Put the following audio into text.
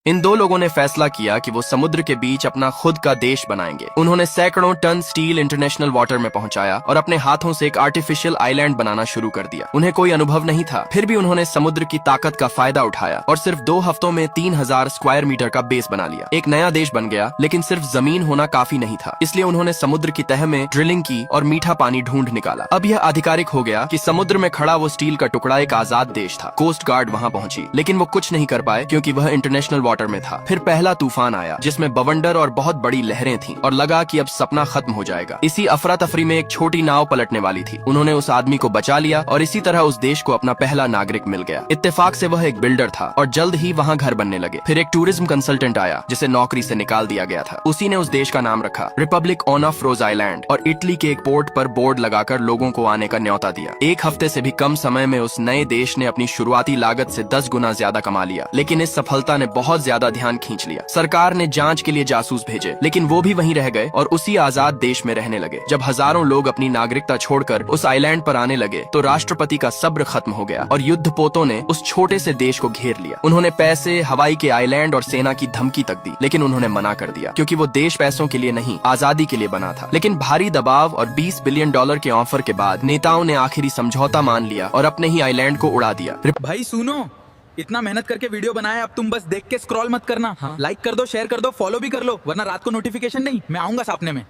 इन दो लोगों ने फैसला किया कि वो समुद्र के बीच अपना खुद का देश बनाएंगे। उन्होंने सैकड़ों टन स्टील इंटरनेशनल वाटर में पहुंचाया और अपने हाथों से एक आर्टिफिशियल आइलैंड बनाना शुरू कर दिया। उन्हें कोई अनुभव नहीं था, फिर भी उन्होंने समुद्र की ताकत का फायदा उठाया और सिर्फ 2 हफ्तों में 3000 स्क्वायर मीटर का बेस बना लिया। एक नया देश बन गया, लेकिन सिर्फ जमीन होना काफी नहीं था, इसलिए उन्होंने समुद्र की तह में ड्रिलिंग की और मीठा पानी ढूंढ निकाला। अब यह आधिकारिक हो गया कि समुद्र में खड़ा वो स्टील का टुकड़ा एक आजाद देश था। कोस्ट गार्ड वहाँ पहुंची, लेकिन वो कुछ नहीं कर पाए क्योंकि वह इंटरनेशनल वाटर में था। फिर पहला तूफान आया जिसमें बवंडर और बहुत बड़ी लहरें थीं और लगा कि अब सपना खत्म हो जाएगा। इसी अफरा तफरी में एक छोटी नाव पलटने वाली थी। उन्होंने उस आदमी को बचा लिया और इसी तरह उस देश को अपना पहला नागरिक मिल गया। इत्तेफाक से वह एक बिल्डर था और जल्द ही वहाँ घर बनने लगे। फिर एक टूरिज्म कंसल्टेंट आया जिसे नौकरी से निकाल दिया गया था। उसी ने उस देश का नाम रखा रिपब्लिक ऑफ रोज आइलैंड और इटली के एक पोर्ट पर बोर्ड लगाकर लोगों को आने का न्योता दिया। एक हफ्ते से भी कम समय में उस नए देश ने अपनी शुरुआती लागत से 10 गुना ज्यादा कमा लिया। लेकिन इस सफलता ने बहुत ज्यादा ध्यान खींच लिया। सरकार ने जांच के लिए जासूस भेजे, लेकिन वो भी वहीं रह गए और उसी आजाद देश में रहने लगे। जब हजारों लोग अपनी नागरिकता छोड़कर उस आइलैंड पर आने लगे तो राष्ट्रपति का सब्र खत्म हो गया और युद्धपोतों ने उस छोटे से देश को घेर लिया। उन्होंने पैसे, हवाई के आइलैंड और सेना की धमकी तक दी, लेकिन उन्होंने मना कर दिया क्योंकि वो देश पैसों के लिए नहीं, आजादी के लिए बना था। लेकिन भारी दबाव और $20 बिलियन के ऑफर के बाद नेताओं ने आखिरी समझौता मान लिया और अपने ही आइलैंड को उड़ा दिया। भाई सुनो, इतना मेहनत करके वीडियो बनाया, अब तुम बस देख के स्क्रॉल मत करना। लाइक कर दो, शेयर कर दो, फॉलो भी कर लो, वरना रात को नोटिफिकेशन नहीं, मैं आऊंगा सामने में।